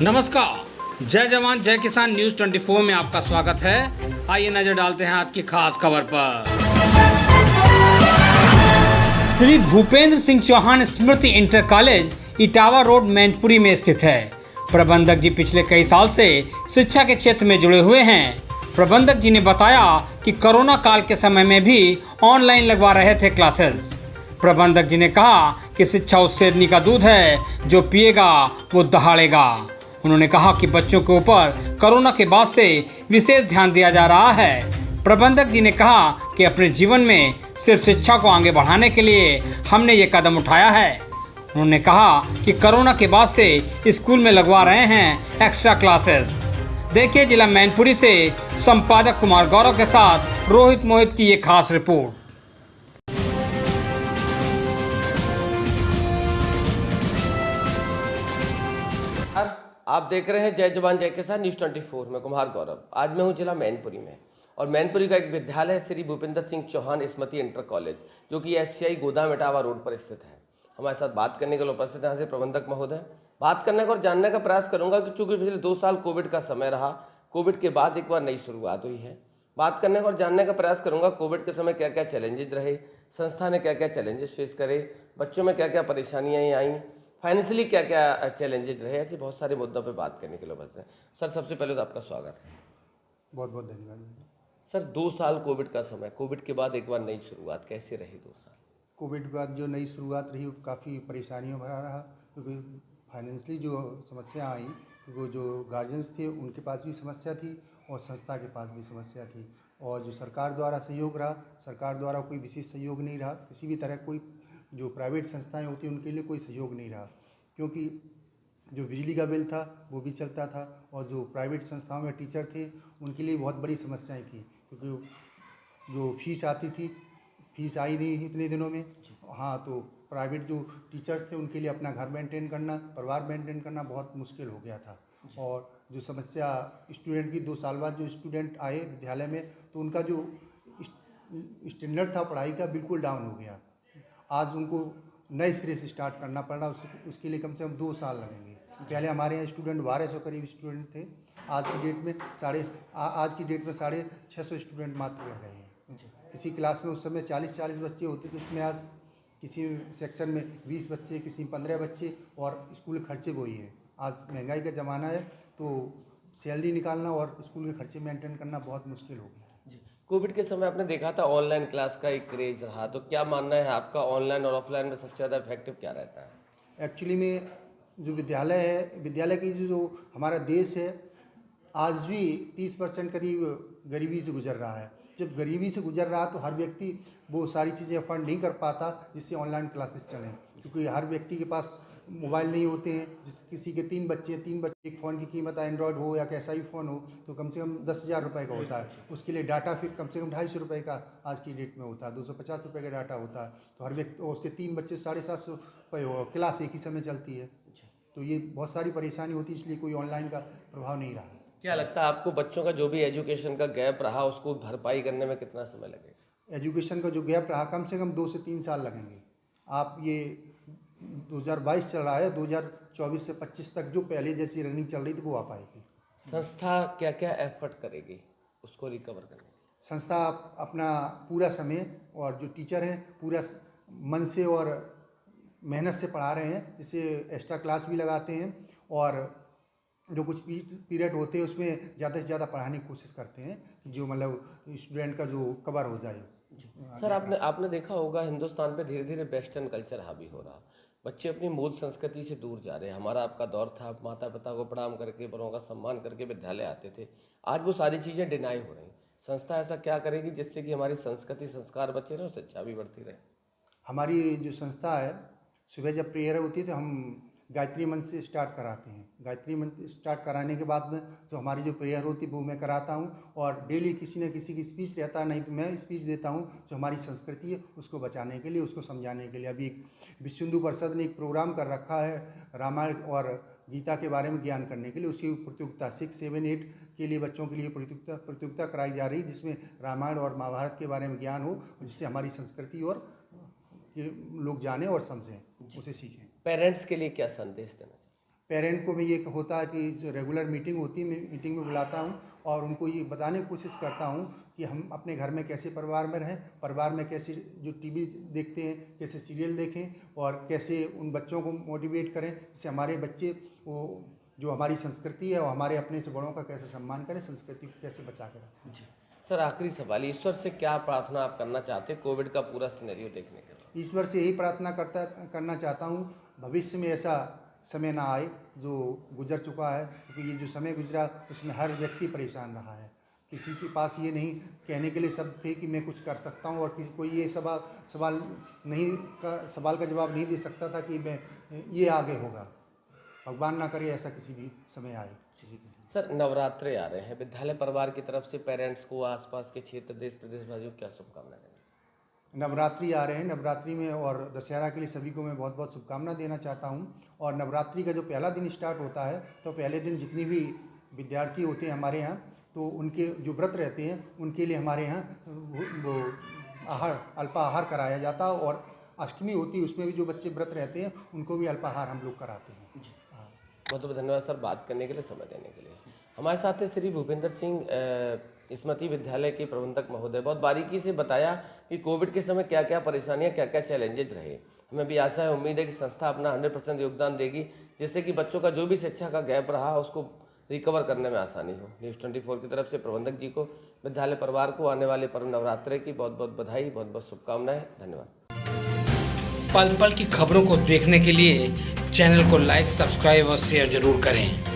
नमस्कार, जय जवान जय किसान न्यूज 24 में आपका स्वागत है। आइए नजर डालते हैं आज की खास खबर पर। Shri Bhupendra Singh Chauhan Smriti inter college Etawah road Mainpuri में स्थित है। प्रबंधक जी पिछले कई साल से शिक्षा के क्षेत्र में जुड़े हुए हैं। प्रबंधक जी ने बताया कि कोरोना काल के समय में भी ऑनलाइन लगवा रहे थे क्लासेस। प्रबंधक जी ने कहा कि शिक्षा उस शेरनी का दूध है जो पिएगा वो दहाड़ेगा। उन्होंने कहा कि बच्चों के ऊपर कोरोना के बाद से विशेष ध्यान दिया जा रहा है। प्रबंधक जी ने कहा कि अपने जीवन में सिर्फ शिक्षा को आगे बढ़ाने के लिए हमने ये कदम उठाया है। उन्होंने कहा कि कोरोना के बाद से स्कूल में लगवा रहे हैं एक्स्ट्रा क्लासेस। देखिए जिला मैनपुरी से संपादक कुमार गौरव के साथ रोहित मोहित की ये खास रिपोर्ट। आप देख रहे हैं जय जवान जय किसान न्यूज 24 में कुमार गौरव। आज मैं हूं जिला मैनपुरी में और मैनपुरी का एक विद्यालय श्री भूपेंद्र सिंह चौहान स्मृति इंटर कॉलेज जो कि FCI गोदाम इटावा रोड पर स्थित है। हमारे साथ बात करने के लिए उपस्थित है यहाँ से प्रबंधक महोदय। बात करने का और जानने का प्रयास करूंगा कि चूंकि पिछले 2 साल कोविड का समय रहा, कोविड के बाद एक बार नई शुरुआत हुई है। बात करने का और जानने का प्रयास करूंगा कोविड के समय क्या क्या चैलेंजेस रहे, संस्था ने क्या क्या चैलेंजेस फेस करे, बच्चों में क्या क्या परेशानियाँ आई, फाइनेंशियली क्या क्या चैलेंजेस रहे, ऐसे बहुत सारे मुद्दों पे बात करने के लिए बस है। सर सबसे पहले तो आपका स्वागत है। बहुत बहुत धन्यवाद। सर 2 साल कोविड का समय, कोविड के बाद एक बार नई शुरुआत, कैसे रही 2 साल? कोविड के बाद जो नई शुरुआत रही वो काफ़ी परेशानियों भरा रहा, क्योंकि फाइनेंशियली जो समस्या आई, वो जो गार्जियंस थे उनके पास भी समस्या थी और संस्था के पास भी समस्या थी। और जो सरकार द्वारा सहयोग रहा, सरकार द्वारा कोई विशेष सहयोग नहीं रहा, किसी भी तरह कोई जो प्राइवेट संस्थाएं होती हैं उनके लिए कोई सहयोग नहीं रहा, क्योंकि जो बिजली का बिल था वो भी चलता था और जो प्राइवेट संस्थाओं में टीचर थे उनके लिए बहुत बड़ी समस्याएं थी, क्योंकि जो फीस आती थी, फीस आई नहीं इतने दिनों में। हाँ, तो प्राइवेट जो टीचर्स थे उनके लिए अपना घर मेंटेन करना, परिवार मेंटेन करना बहुत मुश्किल हो गया था। और जो समस्या स्टूडेंट की, 2 साल बाद जो स्टूडेंट आए विद्यालय में तो उनका जो स्टैंडर्ड था पढ़ाई का बिल्कुल डाउन हो गया। आज उनको नए सिरे से स्टार्ट करना पड़ा, उसके लिए कम से कम 2 साल लगेंगे। पहले हमारे यहाँ स्टूडेंट 1200 करीब स्टूडेंट थे, आज की डेट में 650 स्टूडेंट मात्र रह गए हैं। किसी क्लास में उस समय 40 बच्चे होते थे, उसमें आज किसी सेक्शन में 20 बच्चे, किसी में 15 बच्चे, और स्कूल खर्चे वही हैं। आज महंगाई का ज़माना है तो सैलरी निकालना और स्कूल के खर्चे मेंटेन करना बहुत मुश्किल हो गया। कोविड के समय आपने देखा था ऑनलाइन क्लास का एक क्रेज रहा, तो क्या मानना है आपका, ऑनलाइन और ऑफलाइन में सबसे ज़्यादा इफेक्टिव क्या रहता है? एक्चुअली में जो विद्यालय है, विद्यालय की जो हमारा देश है आज भी 30% करीब गरीबी से गुजर रहा है। जब गरीबी से गुजर रहा तो हर व्यक्ति वो सारी चीज़ें अफोर्ड नहीं कर पाता जिससे ऑनलाइन क्लासेस चलें, क्योंकि हर व्यक्ति के पास मोबाइल नहीं होते हैं। किसी के 3 बच्चे, एक फ़ोन की कीमत एंड्रॉयड हो या कैसा ही फ़ोन हो तो कम से कम 10,000 रुपये का होता है। उसके लिए डाटा फिर कम से कम 250 रुपये का आज की डेट में होता है, 250 रुपये का डाटा होता है। तो हर व्यक्ति, उसके 3 बच्चे 750 रुपये हो, क्लास एक ही समय चलती है। तो ये बहुत सारी परेशानी होती है, इसलिए कोई ऑनलाइन का प्रभाव नहीं रहा। क्या लगता है आपको बच्चों का जो भी एजुकेशन का गैप रहा उसको भरपाई करने में कितना समय लगेगा? एजुकेशन का जो गैप रहा कम से कम 2 से 3 साल लगेंगे। आप ये 2022 चल रहा है, 2024 से 25 तक जो पहले जैसी रनिंग चल रही थी वो आ पाएगी। संस्था क्या क्या एफर्ट करेगी उसको रिकवर करने के? संस्था अपना पूरा समय और जो टीचर हैं पूरा मन से और मेहनत से पढ़ा रहे हैं, जिससे एक्स्ट्रा क्लास भी लगाते हैं और जो कुछ पीरियड होते हैं उसमें ज़्यादा से ज़्यादा पढ़ाने की कोशिश करते हैं कि जो मतलब स्टूडेंट का जो कवर हो जाए। सर आपने देखा होगा हिंदुस्तान पे धीरे धीरे वेस्टर्न कल्चर हावी हो रहा, बच्चे अपनी मूल संस्कृति से दूर जा रहे हैं। हमारा आपका दौर था, माता पिता को प्रणाम करके, बड़ों का सम्मान करके विद्यालय आते थे, आज वो सारी चीज़ें डिनाई हो रही। संस्था ऐसा क्या करेगी जिससे कि हमारी संस्कृति संस्कार बचे रहे और शिक्षा भी बढ़ती रहे? हमारी जो संस्था है, सुबह जब प्रेयर होती है तो हम गायत्री मंत्र से स्टार्ट कराते हैं। गायत्री मंत्र स्टार्ट कराने के बाद में जो हमारी जो प्रेयर होती है वो मैं कराता हूँ, और डेली किसी न किसी की स्पीच रहता है, नहीं तो मैं स्पीच देता हूँ जो हमारी संस्कृति है उसको बचाने के लिए, उसको समझाने के लिए। अभी एक विश्व हिंदू परिषद ने एक प्रोग्राम कर रखा है रामायण और गीता के बारे में ज्ञान करने के लिए। उसकी प्रतियोगिता 6, 7, 8 के लिए बच्चों के लिए प्रतियोगिता कराई जा रही है, जिसमें रामायण और महाभारत के बारे में ज्ञान हो, जिससे हमारी संस्कृति और लोग जाने और समझें, उसे सीखें। पेरेंट्स के लिए क्या संदेश देना चाहिए? पेरेंट को भी ये होता है कि जो रेगुलर मीटिंग होती है, मैं मीटिंग में बुलाता हूँ और उनको ये बताने की कोशिश करता हूँ कि हम अपने घर में कैसे परिवार में रहें, परिवार में कैसे जो टीवी देखते हैं कैसे सीरियल देखें और कैसे उन बच्चों को मोटिवेट करें जिससे हमारे बच्चे वो जो हमारी संस्कृति है और हमारे अपने से बड़ों का कैसे सम्मान करें, संस्कृति को कैसे बचा कर रखें। जी सर, आखिरी सवाल, ईश्वर से क्या प्रार्थना आप करना चाहते हैं कोविड का पूरा सिनेरियो देखने के बाद? ईश्वर से यही प्रार्थना करना चाहता हूँ भविष्य में ऐसा समय ना आए जो गुजर चुका है, क्योंकि ये जो समय गुजरा उसमें हर व्यक्ति परेशान रहा है। किसी के पास ये नहीं कहने के लिए शब्द थे कि मैं कुछ कर सकता हूँ और किसी कोई ये सवाल का जवाब नहीं दे सकता था कि मैं ये आगे होगा। भगवान ना करे ऐसा किसी भी समय आए किसी के लिए। सर, नवरात्रे आ रहे हैं, विद्यालय परिवार की तरफ से पेरेंट्स को, आसपास के क्षेत्र, देश प्रदेश वासियों को क्या शुभकामनाएं देंगे? नवरात्रि आ रहे हैं, नवरात्रि में और दशहरा के लिए सभी को मैं बहुत बहुत शुभकामना देना चाहता हूं। और नवरात्रि का जो पहला दिन स्टार्ट होता है तो पहले दिन जितनी भी विद्यार्थी होते हैं हमारे यहाँ, तो उनके जो व्रत रहते हैं उनके लिए हमारे यहाँ वो अल्पाहार कराया जाता है और अष्टमी होती है उसमें भी जो बच्चे व्रत रहते हैं उनको भी अल्पाहार हम लोग कराते हैं। बहुत बहुत धन्यवाद सर बात करने के लिए, समय देने के लिए। हमारे साथ है श्री भूपेंद्र सिंह स्मृति विद्यालय के प्रबंधक महोदय। बहुत बारीकी से बताया कि कोविड के समय क्या क्या परेशानियां, क्या क्या चैलेंजेस रहे। हमें भी आशा है, उम्मीद है कि संस्था अपना 100% योगदान देगी, जिससे कि बच्चों का जो भी शिक्षा का गैप रहा उसको रिकवर करने में आसानी हो। न्यूज़ 24 की तरफ से प्रबंधक जी को, विद्यालय परिवार को आने वाले पर्व नवरात्रे की बहुत बहुत बधाई, बहुत बहुत शुभकामनाएं। धन्यवाद। पल पल की खबरों को देखने के लिए चैनल को लाइक, सब्सक्राइब और शेयर जरूर करें।